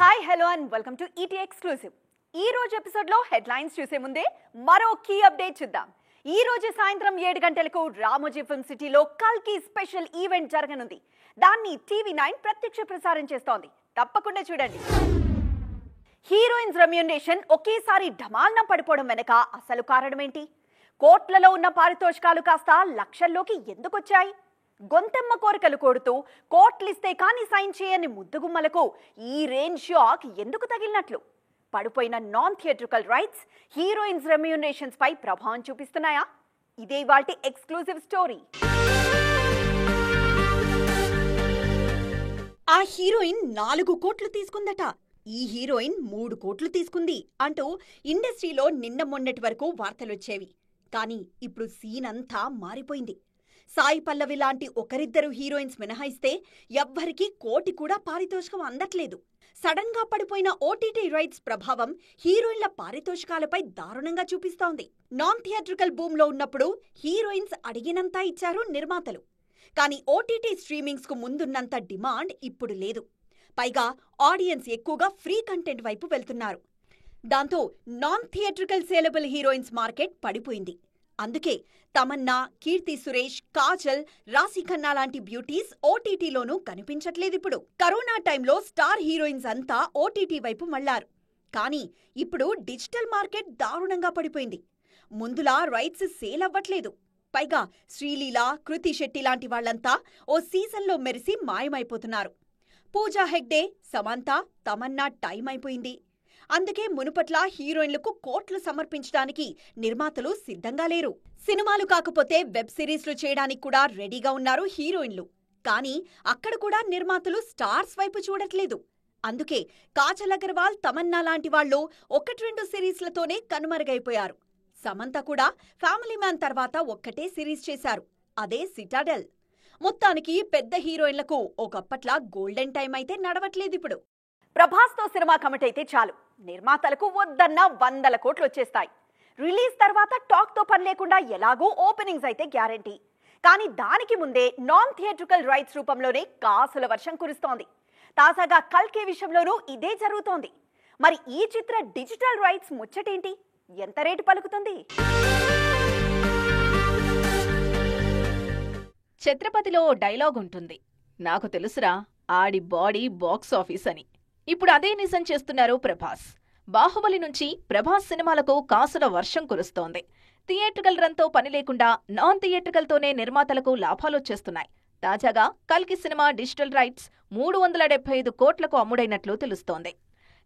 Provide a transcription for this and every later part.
Hi hello and welcome to ET exclusive. ఈ రోజు episode లో హెడ్లైన్స్ చూసే ముందే మరో కీ అప్డేట్ చూద్దాం. ఈ రోజు సాయంత్రం 7 గంటలకు రామోజీ ఫిల్మ్ సిటీలో కల్కి స్పెషల్ ఈవెంట్ జరగనుంది. దాన్ని టీవీ9 ప్రత్యక్ష ప్రసారం చేస్తోంది. తప్పకుండా చూడండి. హీరోయిన్స్ రెమ్యూనరేషన్ ఒకేసారి ఢమాల్న పడిపోవడం వెనక అసలు కారణం ఏంటి? కోట్లలో ఉన్న పారితోషికాలు కాస్త లక్షల్లోకి ఎందుకొచ్చాయి? గొంతెమ్మ కోరికలు కోడుతూ కోట్లిస్తే కానీ సైన్ చేయని ముద్దుగుమ్మలకు ఈ రేంజ్ షాక్ ఎందుకు తగిలినట్లు? పడిపోయిన non theatrical rights heroines remunerations పై ప్రభావం చూపిస్తున్నాయా? ఇదే ఇవాల్టి ఎక్స్క్లూజివ్ స్టోరీ. ఆ హీరోయిన్ 4 కోట్లు తీసుకుందట, ఈ హీరోయిన్ 3 కోట్లు తీసుకుంది అంటూ ఇండస్ట్రీలో నిన్న మొన్నటి వరకు వార్తలొచ్చేవి. కానీ ఇప్పుడు సీన్ అంతా మారిపోయింది. సాయి పల్లవి లాంటి ఒకరిద్దరు హీరోయిన్స్ మినహాయిస్తే ఎవ్వరికీ కోటి కూడా పారితోషికం అందట్లేదు. సడన్ గా పడిపోయిన ఓటీటీ రైట్స్ ప్రభావం హీరోయిన్ల పారితోషికాలపై దారుణంగా చూపిస్తోంది. నాన్ థియేట్రికల్ బూమ్ లో ఉన్నప్పుడు హీరోయిన్స్ అడిగినంతా ఇచ్చారు నిర్మాతలు. కానీ ఓటీటీ స్ట్రీమింగ్స్ కు ముందున్నంత డిమాండ్ ఇప్పుడు లేదు. పైగా ఆడియన్స్ ఎక్కువగా ఫ్రీ కంటెంట్ వైపు వెళ్తున్నారు. దాంతో non theatrical saleable heroines market పడిపోయింది. అందుకే తమన్నా, కీర్తి సురేష్, కాజల్, రాశి ఖన్నా లాంటి బ్యూటీస్ ఓటీటీలోనూ కనిపించట్లేదిప్పుడు. కరోనా టైంలో స్టార్ హీరోయిన్స్ అంతా ఓటీటీ వైపు మళ్లారు. కానీ ఇప్పుడు డిజిటల్ మార్కెట్ దారుణంగా పడిపోయింది. ముందులా రైట్స్ సేల్ అవ్వట్లేదు. పైగా శ్రీలీల, కృతి శెట్టి లాంటి వాళ్లంతా ఓ సీజన్లో మెరిసి మాయమైపోతున్నారు. పూజా హెగ్డే, సమంత, తమన్నా టైం అయిపోయింది. అందుకే మునుపట్ల హీరోయిన్లకు కోట్లు సమర్పించడానికి నిర్మాతలు సిద్ధంగా లేరు. సినిమాలు కాకపోతే వెబ్ సిరీస్లు చేయడానికి కూడా రెడీగా ఉన్నారు హీరోయిన్లు. కానీ అక్కడ కూడా నిర్మాతలు స్టార్స్ వైపు చూడట్లేదు. అందుకే కాజల్ అగర్వాల్, తమన్నా లాంటి వాళ్లు 1-2 సిరీస్లతోనే కనుమరుగైపోయారు. సమంత కూడా ఫ్యామిలీ మ్యాన్ తర్వాత ఒక్కటే సిరీస్ చేశారు, అదే సిటాడెల్. మొత్తానికి పెద్ద హీరోయిన్లకు ఒకప్పట్లా గోల్డెన్ టైం అయితే నడవట్లేదిప్పుడు. ప్రభాస్తో సినిమా కమిట్ అయితే చాలు, నిర్మాతలకు వద్దన్న 100 కోట్లు వచ్చేస్తాయి. రిలీజ్ తర్వాత టాక్ తో పని లేకుండా ఎలాగో ఓపెనింగ్స్ అయితే గ్యారంటీ. కానీ దానికి ముందే నాన్ థియేట్రికల్ రైట్స్ రూపంలోనే కాసుల వర్షం కురుస్తోంది. తాజాగా కల్కి విషయంలోనూ ఇదే జరుగుతోంది. మరి ఈ చిత్ర డిజిటల్ రైట్స్ ముచ్చటేంటి? ఎంత రేటు పలుకుతుంది? ఛత్రపతిలో డైలాగ్ ఉంటుంది, నాకు తెలుసురా ఆడి బాడీ బాక్స్ ఆఫీస్ అని. ఇప్పుడు అదే నిజం చేస్తున్నారు ప్రభాస్. బాహుబలి నుంచి ప్రభాస్ సినిమాలకు కాసుల వర్షం కురుస్తోంది. థియేట్రికల్ రన్తో పని లేకుండా నాన్ థియేట్రికల్తోనే నిర్మాతలకు లాభాలొచ్చేస్తున్నాయి. తాజాగా కల్కి సినిమా డిజిటల్ రైట్స్ 375 కోట్లకు అమ్ముడైనట్లు తెలుస్తోంది.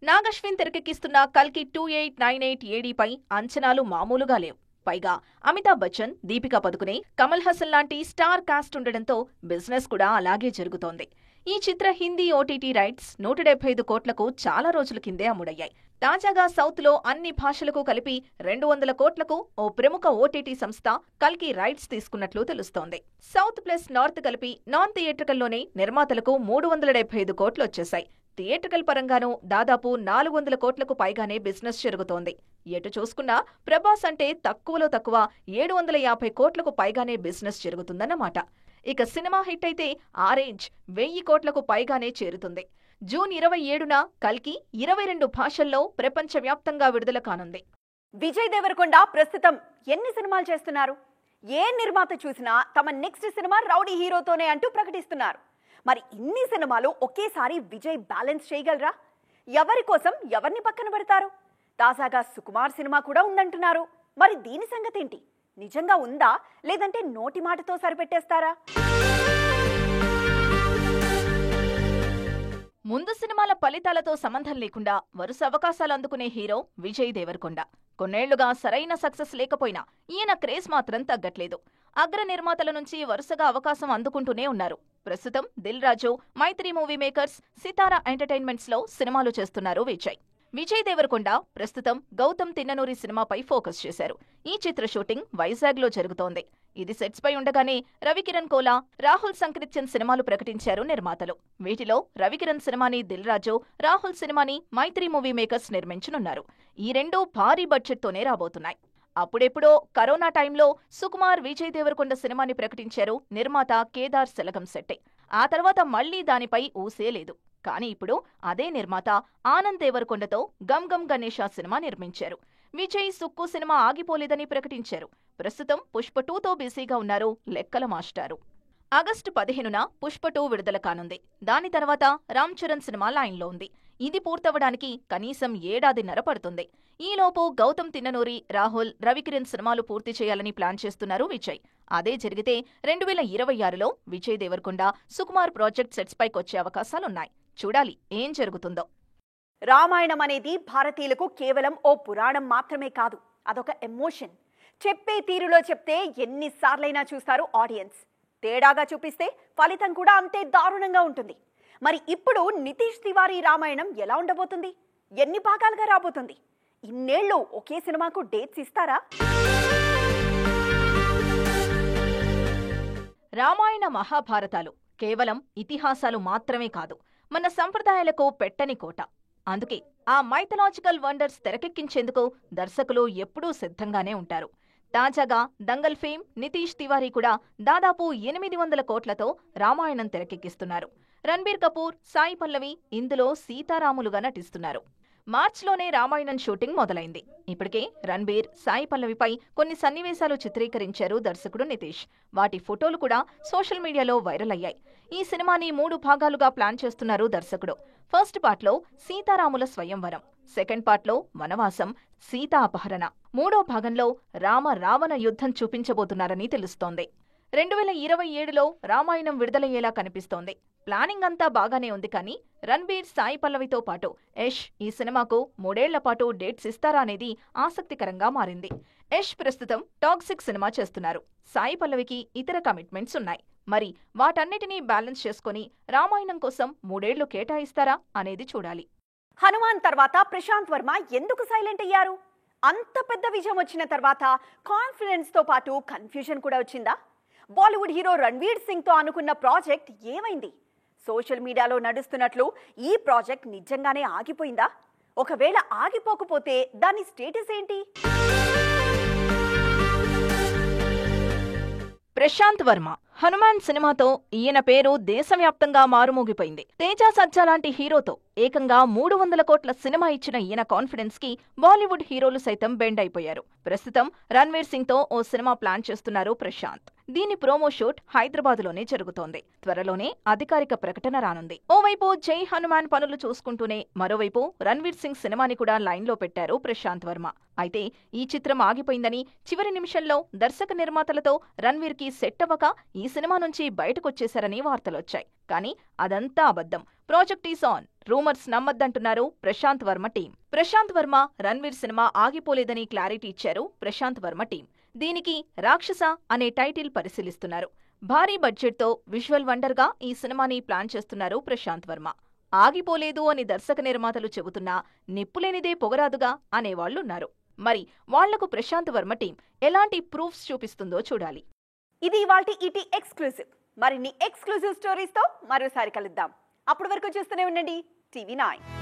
నాగశ్విన్ తెరకెక్కిస్తున్న కల్కి 2898 ఏడీపై అంచనాలు మామూలుగా లేవు. పైగా అమితాబ్ బచ్చన్, దీపికా పదుకునే, కమల్ హాసన్ లాంటి స్టార్ కాస్ట్ ఉండడంతో బిజినెస్ కూడా అలాగే జరుగుతోంది. ఈ చిత్ర హిందీ ఓటీటీ రైట్స్ 175 కోట్లకు చాలా రోజుల కిందే అమ్ముడయ్యాయి. తాజాగా సౌత్ లో అన్ని భాషలకు కలిపి 200 కోట్లకు ఓ ప్రముఖ ఓటీటీ సంస్థ కల్కి రైట్స్ తీసుకున్నట్లు తెలుస్తోంది. సౌత్ ప్లస్ నార్త్ కలిపి నాన్ థియేట్రికల్లోనే నిర్మాతలకు 375 కోట్లు వచ్చేశాయి. థియేట్రికల్ పరంగానూ దాదాపు 400 కోట్లకు పైగానే బిజినెస్ జరుగుతోంది. ఎటు చూసుకున్నా ప్రభాస్ అంటే తక్కువలో తక్కువ 750 కోట్లకు పైగానే బిజినెస్ జరుగుతుందన్నమాట. ఇక సినిమా హిట్ అయితే ఆ రేంజ్ 1000 కోట్లకు పైగానే చేరుతుంది. జూన్ 27న కల్కి 22 భాషల్లో ప్రపంచవ్యాప్తంగా విడుదల కానుంది. విజయ్ దేవరకొండ ప్రస్తుతం ఎన్ని సినిమాలు చేస్తున్నారు? ఏ నిర్మాత చూసినా తమ నెక్స్ట్ సినిమా రౌడీ హీరోతోనే అంటూ ప్రకటిస్తున్నారు. మరి ఇన్ని సినిమాలు ఒకేసారి విజయ్ బ్యాలెన్స్ చేయగలరా? ఎవరి కోసం ఎవరిని పక్కన పెడతారు? తాజాగా సుకుమార్ సినిమా కూడా ఉందంటున్నారు. మరి దీని సంగతేంటి? నిజంగా ఉందా, లేదంటే నోటి మాటతో సరిపెట్టేస్తారా? ముందు సినిమాల ఫలితాలతో సంబంధం లేకుండా వరుస అవకాశాలు అందుకునే హీరో విజయ్ దేవరకొండ. కొన్నేళ్లుగా సరైన సక్సెస్ లేకపోయినా ఈయన క్రేజ్ మాత్రం తగ్గట్లేదు. అగ్ర నిర్మాతల నుంచి వరుసగా అవకాశం అందుకుంటూనే ఉన్నారు. ప్రస్తుతం దిల్ రాజు, మైత్రి మూవీ మేకర్స్, సితారా ఎంటర్టైన్మెంట్స్ లో సినిమాలు చేస్తున్నారు విజయ్. విజయ్ దేవరకొండ ప్రస్తుతం గౌతమ్ తిన్ననూరి సినిమాపై ఫోకస్ చేశారు. ఈ చిత్ర షూటింగ్ వైజాగ్ లో జరుగుతోంది. ఇది సెట్స్ పై ఉండగానే రవికిరణ్ కోలా, రాహుల్ సంక్రిత్యన్ సినిమాలు ప్రకటించారు నిర్మాతలు. వీటిలో రవికిరణ్ సినిమాని దిల్ రాజు, రాహుల్ సినిమాని మైత్రి మూవీ మేకర్స్ నిర్మించనున్నారు. ఈ రెండూ భారీ బడ్జెట్ తోనే రాబోతున్నాయి. అప్పుడెప్పుడో కరోనా టైంలో సుకుమార్, విజయ్ దేవరకొండ సినిమాని ప్రకటించారు నిర్మాత కేదార్ సెలగం శెట్టి. ఆ తర్వాత మళ్లీ దానిపై ఊసే లేదు. కానీ ఇప్పుడు అదే నిర్మాత ఆనంద్ దేవరకొండతో గమ్ గమ్ గణేష సినిమా నిర్మించారు. విజయ్ సుక్కు సినిమా ఆగిపోలేదని ప్రకటించారు. ప్రస్తుతం పుష్ప 2తో బిజీగా ఉన్నారు లెక్కల మాస్టారు. ఆగస్టు 15న పుష్ప 2 విడుదల కానుంది. దాని తర్వాత రామ్ చరణ్ సినిమా లైన్లో ఉంది. ఇది పూర్తవడానికి కనీసం ఏడాదిన్నర పడుతుంది. ఈలోపు గౌతమ్ తిన్ననూరి, రాహుల్, రవికిరణ్ సినిమాలు పూర్తి చేయాలని ప్లాన్ చేస్తున్నారు విజయ్. అదే జరిగితే 2026లో విజయ్ దేవరకొండ, సుకుమార్ ప్రాజెక్ట్ సెట్స్ పైకొచ్చే అవకాశాలున్నాయి. చూడాలి ఏం జరుగుతుందో. రామాయణం అనేది భారతీయులకు కేవలం ఓ పురాణం మాత్రమే కాదు, అదొక ఎమోషన్. చెప్పే తీరులో చెప్తే ఎన్నిసార్లైనా చూస్తారు ఆడియన్స్. తేడాగా చూపిస్తే ఫలితం కూడా అంతే దారుణంగా ఉంటుంది. మరి ఇప్పుడు నితీష్ తివారీ రామాయణం ఎలా ఉండబోతుంది? ఎన్ని భాగాలుగా రాబోతుంది? ఇన్నేళ్లు ఒకే సినిమాకు డేట్స్ ఇస్తారా? రామాయణ మహాభారతాలు కేవలం ఇతిహాసాలు మాత్రమే కాదు, మన సంప్రదాయాలకు పెట్టని కోట. అందుకే ఆ మైథలాజికల్ వండర్స్ తెరకెక్కించేందుకు దర్శకులు ఎప్పుడూ సిద్ధంగానే ఉంటారు. తాజాగా దంగల్ ఫేమ్ నితీష్ తివారీ కూడా దాదాపు 800 కోట్లతో రామాయణం తెరకెక్కిస్తున్నారు. రణ్బీర్ కపూర్, సాయి పల్లవి ఇందులో సీతారాములుగా నటిస్తున్నారు. మార్చిలోనే రామాయణం షూటింగ్ మొదలైంది. ఇప్పటికే రణ్బీర్, సాయి పల్లవిపై కొన్ని సన్నివేశాలు చిత్రీకరించారు దర్శకుడు నితీష్. వాటి ఫోటోలు కూడా సోషల్ మీడియాలో వైరల్ అయ్యాయి. ఈ సినిమాని 3 భాగాలుగా ప్లాన్ చేస్తున్నారు దర్శకుడు. ఫస్ట్ పార్ట్లో సీతారాముల స్వయంవరం, సెకండ్ పార్ట్లో వనవాసం, సీతా అపహరణ, మూడో భాగంలో రావణ యుద్ధం చూపించబోతున్నారని తెలుస్తోంది. 2027లో రామాయణం విడుదలయ్యేలా కనిపిస్తోంది. ప్లానింగ్ అంతా బాగానే ఉంది. కానీ రణ్బీర్, సాయి పల్లవితో పాటు యష్ ఈ సినిమాకు 3 ఏళ్ల పాటు డేట్స్ ఇస్తారా అనేది ఆసక్తికరంగా మారింది. యష్ ప్రస్తుతం టాక్సిక్ సినిమా చేస్తున్నారు. సాయి పల్లవికి ఇతర కమిట్మెంట్స్ ఉన్నాయి. మరి వాటన్నిటినీ బ్యాలెన్స్ చేసుకుని రామాయణం కోసం 3 ఏళ్లు కేటాయిస్తారా అనేది చూడాలి. హనుమాన్ తర్వాత ప్రశాంత్ వర్మ ఎందుకు సైలెంట్ అయ్యారు? అంత పెద్ద విజయం వచ్చిన తర్వాత కాన్ఫిడెన్స్ తో పాటు కన్ఫ్యూజన్ కూడా వచ్చిందా? బాలీవుడ్ హీరో రణ్వీర్ సింగ్ తో అనుకున్న ప్రాజెక్ట్ ఏమైంది? సోషల్ మీడియాలో నడుస్తున్నట్లు ఈ ప్రాజెక్ట్ నిజంగానే ఆగిపోయిందా? ఒకవేళ ఆగిపోకపోతే దాని స్టేటస్ ఏంటి? ప్రశాంత్ వర్మ హనుమాన్ సినిమాతో ఈయన పేరు దేశవ్యాప్తంగా మారుమోగిపోయింది. తేజ సజ్జా లాంటి హీరోతో ఏకంగా 300 కోట్ల సినిమా ఇచ్చిన ఈయన కాన్ఫిడెన్స్ కి బాలీవుడ్ హీరోలు సైతం బెండ్ అయిపోయారు. ప్రస్తుతం రణ్వీర్ సింగ్ తో ఓ సినిమా ప్లాన్ చేస్తున్నారు ప్రశాంత్. దీని ప్రోమో షూట్ హైదరాబాద్ లోనే జరుగుతోంది. త్వరలోనే అధికారిక ప్రకటన రానుంది. ఓవైపు జై హనుమాన్ పనులు చూసుకుంటూనే మరోవైపు రణ్వీర్ సింగ్ సినిమాని కూడా లైన్ లో పెట్టారు ప్రశాంత్ వర్మ. అయితే ఈ చిత్రం ఆగిపోయిందని, చివరి నిమిషంలో దర్శక నిర్మాతలతో రణ్వీర్ కి సెట్ అవ్వక ఈ సినిమా నుంచి బయటకొచ్చేశారని వార్తలొచ్చాయి. కానీ అదంతా అబద్ధం. Project is on. రూమర్స్ నమ్మద్దంటున్నారు ప్రశాంత్ వర్మ టీం. ప్రశాంత్ వర్మ, రణ్వీర్ సినిమా ఆగిపోలేదని క్లారిటీ ఇచ్చారు ప్రశాంత్ వర్మ టీం. దీనికి రాక్షస అనే టైటిల్ పరిశీలిస్తున్నారు. భారీ బడ్జెట్తో విజువల్ వండర్గా ఈ సినిమాని ప్లాన్ చేస్తున్నారు ప్రశాంత్ వర్మ. ఆగిపోలేదు అని దర్శక నిర్మాతలు చెబుతున్నా నిప్పులేనిదే పొగరాదుగా అనేవాళ్లున్నారు. మరి వాళ్లకు ప్రశాంత్ వర్మ టీం ఎలాంటి ప్రూఫ్స్ చూపిస్తుందో చూడాలి. ఇది ఇవాల్టి ఈటీ ఎక్స్క్లూజివ్. మరిన్ని ఎక్స్క్లూజివ్ స్టోరీస్ తో మరోసారి కలుద్దాం. అప్పటి వరకు చూస్తూనే ఉండండి టీవీ 9.